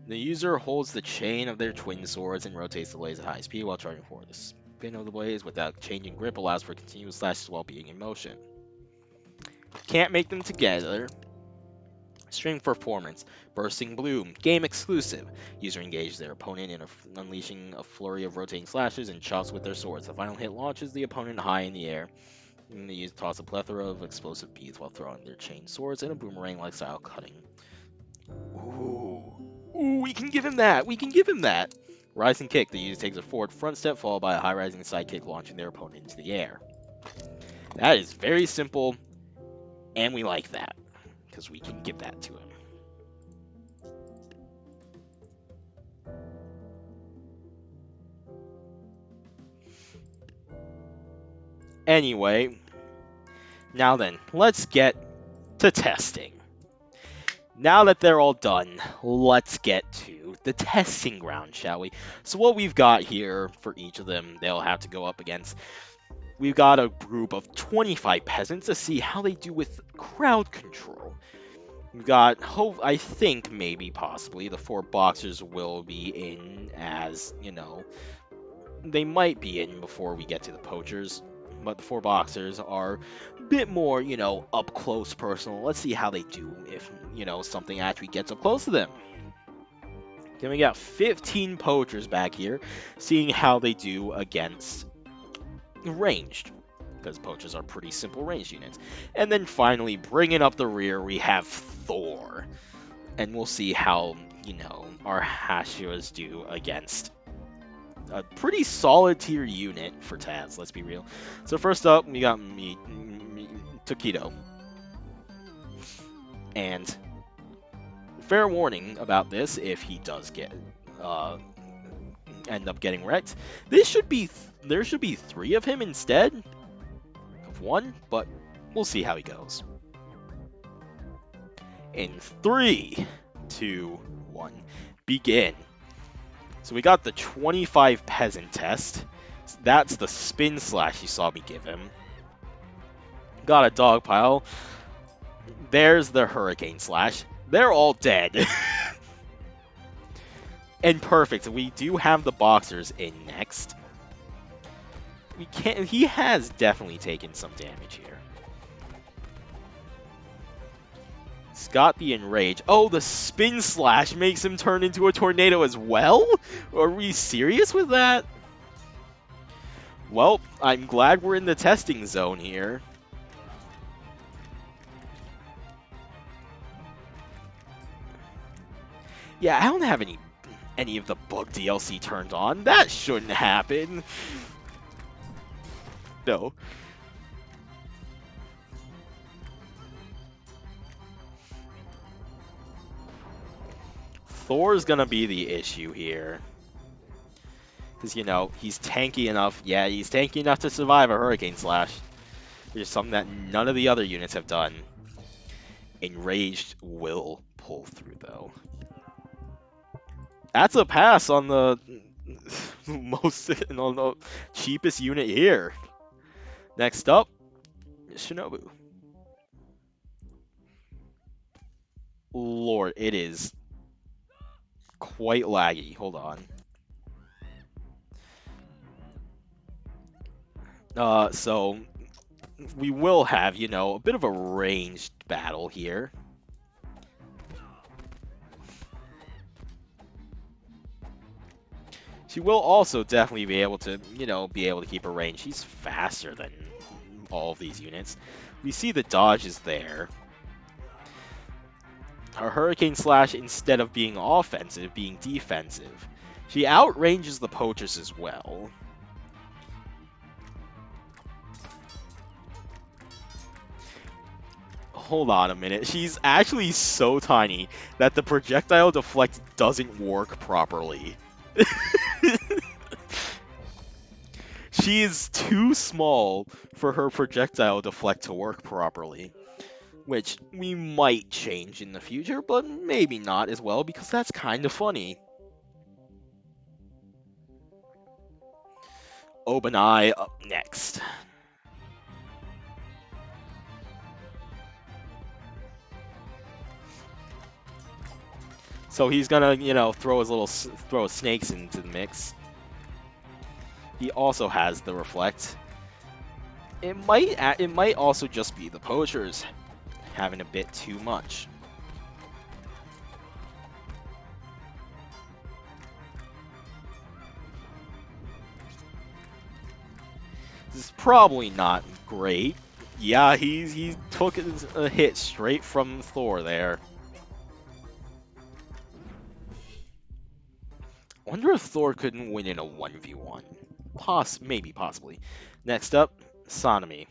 The user holds the chain of their twin swords and rotates the blades at high speed while charging forward. The spin of the blades without changing grip allows for continuous slashes while being in motion. Can't make them together. String performance. Bursting Bloom. Game exclusive. User engages their opponent in unleashing a flurry of rotating slashes and chops with their swords. The final hit launches the opponent high in the air. And they toss a plethora of explosive beads while throwing their chain swords in a boomerang-like style cutting. Ooh. Ooh, we can give him that. We can give him that. Rising kick. The user takes a forward front step followed by a high rising side kick launching their opponent into the air. That is very simple, and we like that because we can give that to him. Anyway, now then, let's get to testing. Now that they're all done, let's get to the testing ground, shall we? So what we've got here for each of them, they'll have to go up against. We've got a group of 25 peasants to see how they do with crowd control. We've got, I think, maybe, possibly, the 4 boxers will be in as, they might be in before we get to the poachers. But the 4 boxers are a bit more, up close personal. Let's see how they do if, something actually gets up close to them. Then we got 15 poachers back here, seeing how they do against ranged, because poachers are pretty simple ranged units. And then finally, bringing up the rear, we have Thor. And we'll see how, our Hashiras do against a pretty solid tier unit for Taz, let's be real. So first up, we got Takedo. And fair warning about this, if he does get end up getting wrecked, there should be 3 of him instead of 1, but we'll see how he goes. In 3, 2, 1, begin. So we got the 25 peasant test. That's the spin slash you saw me give him. Got a dog pile. There's the hurricane slash. They're all dead. And perfect. We do have the boxers in next. He has definitely taken some damage here. He's got the enrage. Oh, the spin slash makes him turn into a tornado as well? Are we serious with that? Well, I'm glad we're in the testing zone here. Yeah, I don't have any of the bug DLC turned on. That shouldn't happen. No. Thor's gonna be the issue here. Because, you know, he's tanky enough. Yeah, he's tanky enough to survive a Hurricane Slash. Which is something that none of the other units have done. Enraged will pull through, though. That's a pass on the on the cheapest unit here. Next up, Shinobu. Lord, it is quite laggy. Hold on. So we will have, you know, a bit of a ranged battle here. She will also definitely be able to, you know, keep her range. She's faster than all of these units. We see the dodge is there. Her Hurricane Slash, instead of being offensive, being defensive. She outranges the poachers as well. Hold on a minute. She's actually so tiny that the projectile deflect doesn't work properly. She is too small for her projectile deflect to work properly. Which we might change in the future, but maybe not as well, because that's kind of funny. Obanai up next. So he's gonna, you know, throw his snakes into the mix. He also has the reflect. It might also just be the poachers having a bit too much. This is probably not great. Yeah, he took a hit straight from Thor there. Wonder if Thor couldn't win in a 1v1. Maybe, possibly. Next up, Sonomy.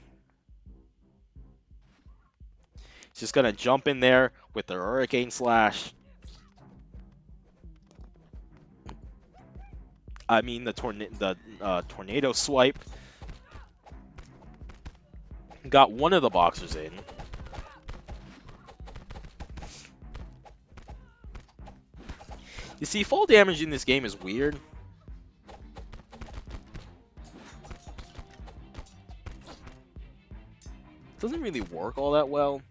Just gonna jump in there with the Hurricane Slash. I mean the Tornado Swipe. Got one of the boxers in. You see, fall damage in this game is weird. Doesn't really work all that well.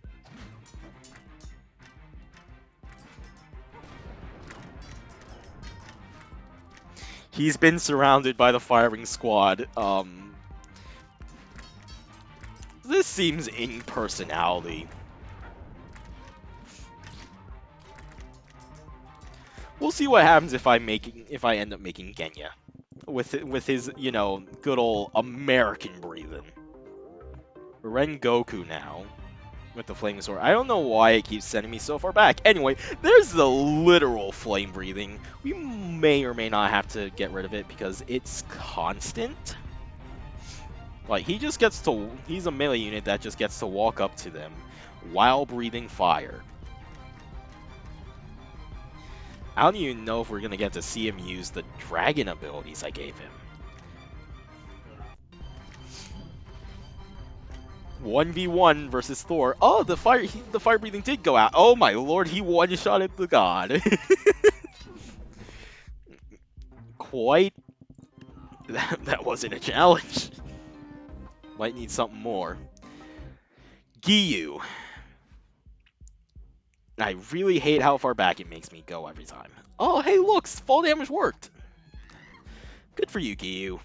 He's been surrounded by the firing squad. This seems in personality. We'll see what happens if I end up making Genya with his, you know, good old American breathing. Rengoku now with the flaming sword. I don't know why it keeps sending me so far back. Anyway, there's the literal flame breathing. We may or may not have to get rid of it because it's constant. Like, he's a melee unit that just gets to walk up to them while breathing fire. I don't even know if we're going to get to see him use the dragon abilities I gave him. 1v1 versus Thor. Oh, the fire breathing did go out. Oh my lord, he one-shotted the god. Quite. That wasn't a challenge. Might need something more. Giyu. I really hate how far back it makes me go every time. Oh, hey, look, fall damage worked. Good for you, Giyu.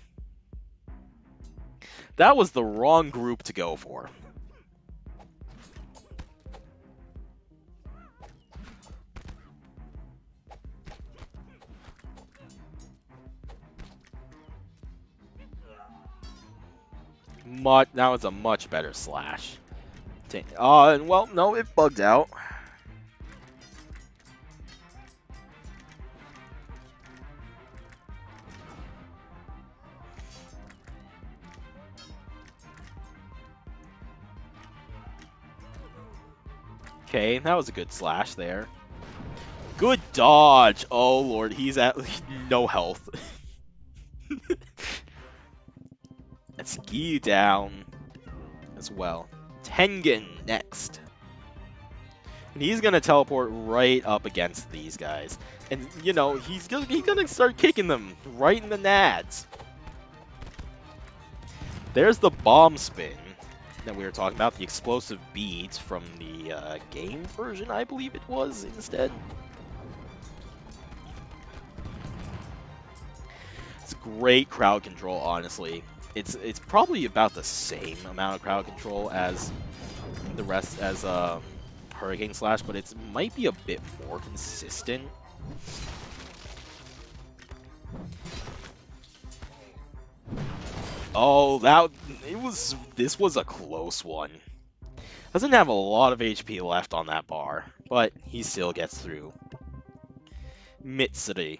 That was the wrong group to go for. Now it's a much better slash. Well, no, it bugged out. Okay, that was a good slash there. Good dodge! Oh lord, he's at no health. Let's Gi down as well. Tengen next. And he's gonna teleport right up against these guys. And you know, he's gonna start kicking them right in the nads. There's the bomb spin that we were talking about, the explosive beads from the game version, I believe it was, instead. It's great crowd control, honestly. It's probably about the same amount of crowd control as the rest, as Hurricane Slash, but it might be a bit more consistent. Oh, this was a close one. Doesn't have a lot of HP left on that bar, but he still gets through. Mitsuri.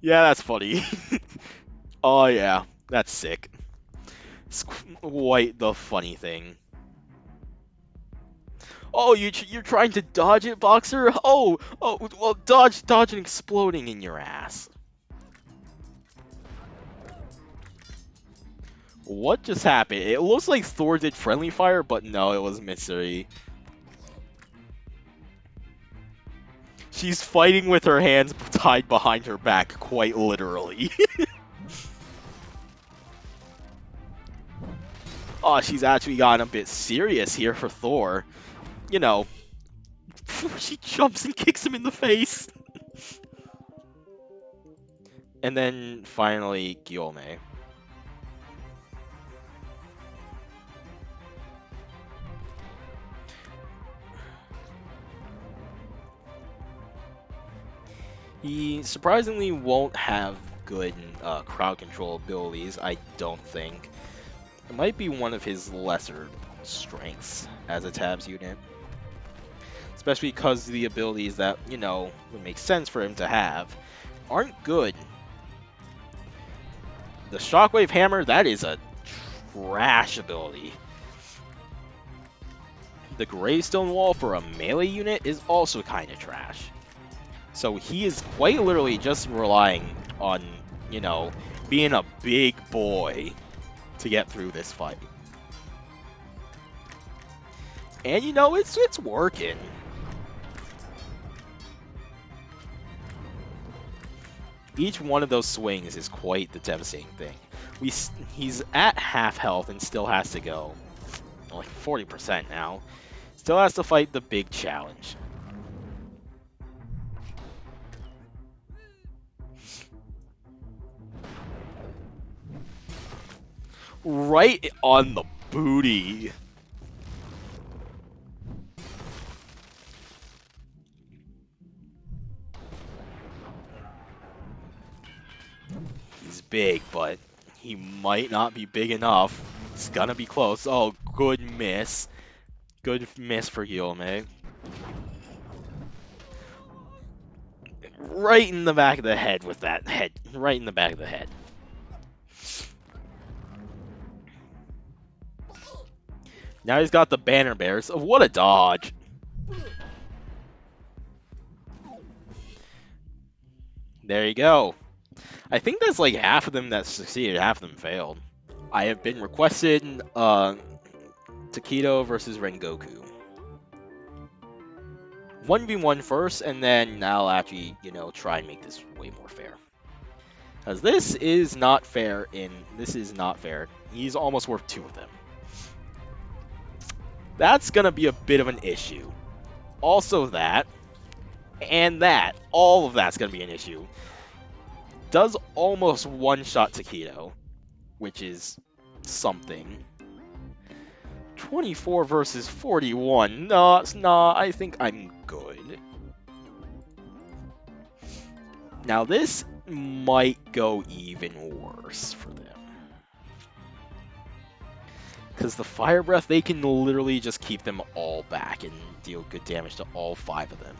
Yeah, that's funny. Oh yeah, that's sick. It's quite the funny thing. Oh, you're trying to dodge it, Boxer? Oh, well, dodge and exploding in your ass. What just happened? It looks like Thor did friendly fire, but no, it was Mitsuri. She's fighting with her hands tied behind her back, quite literally. Oh, she's actually gotten a bit serious here for Thor. You know, she jumps and kicks him in the face. And then finally, Gyome. He surprisingly won't have good crowd control abilities, I don't think. It might be one of his lesser strengths as a tabs unit. Especially because the abilities that, you know, would make sense for him to have aren't good. The Shockwave Hammer, that is a trash ability. The Gravestone Wall for a melee unit is also kind of trash. So he is quite literally just relying on, you know, being a big boy to get through this fight. And you know, it's working. Each one of those swings is quite the devastating thing. He's at half health and still has to go, like 40% now. Still has to fight the big challenge. Right on the booty. He's big, but he might not be big enough. It's gonna be close. Oh, good miss. Good miss for Gyome. Right in the back of the head with that head. Right in the back of the head. Now he's got the banner bears. Oh, what a dodge. There you go. I think that's like half of them that succeeded, half of them failed. I have been requested Takedo versus Rengoku. 1v1 first, and then I'll actually, you know, try and make this way more fair. Because this is not fair this is not fair. He's almost worth 2 of them. That's gonna be a bit of an issue. Also that, and that, all of that's gonna be an issue. Does almost one-shot Takedo, which is something. 24 versus 41. No, it's not. I think I'm good. Now this might go even worse for them. Because the Fire Breath, they can literally just keep them all back and deal good damage to all 5 of them.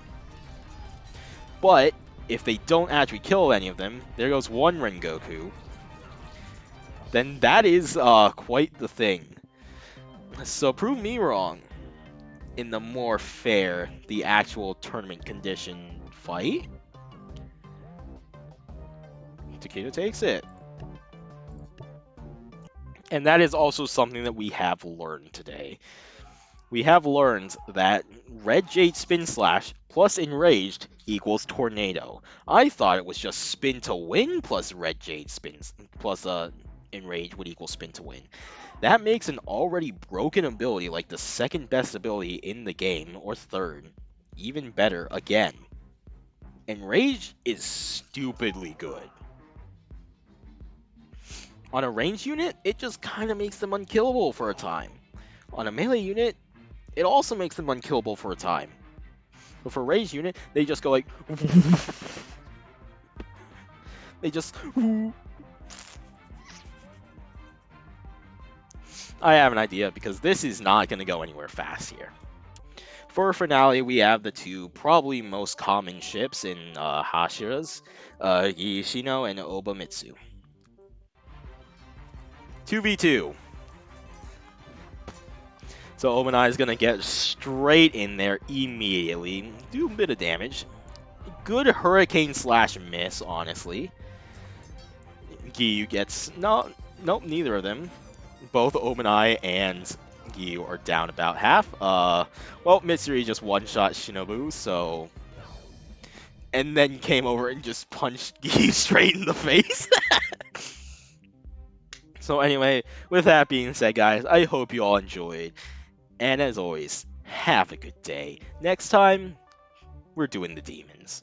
But if they don't actually kill any of them, there goes one Rengoku. then that is quite the thing. So prove me wrong. In the more fair, the actual tournament condition fight, Takeda takes it. And that is also something that we have learned today. We have learned that Red Jade Spin Slash plus Enraged equals Tornado. I thought it was just Spin to win plus Red Jade Spins plus Enrage would equal Spin to win. That makes an already broken ability like the second best ability in the game, or third, even better again. Enrage is stupidly good. On a ranged unit, it just kind of makes them unkillable for a time. On a melee unit, it also makes them unkillable for a time. But for a ranged unit, they just go like... they just... I have an idea, because this is not going to go anywhere fast here. For a finale, we have the two probably most common ships in Hashiras, Yishino and Obamitsu. 2v2. So Omanai is going to get straight in there immediately, do a bit of damage. Good hurricane slash miss, honestly. Giyu gets... Nope, neither of them. Both Omanai and Giyu are down about half. Well, Mitsuri just one-shot Shinobu, so... And then came over and just punched Giyu straight in the face. So anyway, with that being said, guys, I hope you all enjoyed. And as always, have a good day. Next time, we're doing the demons.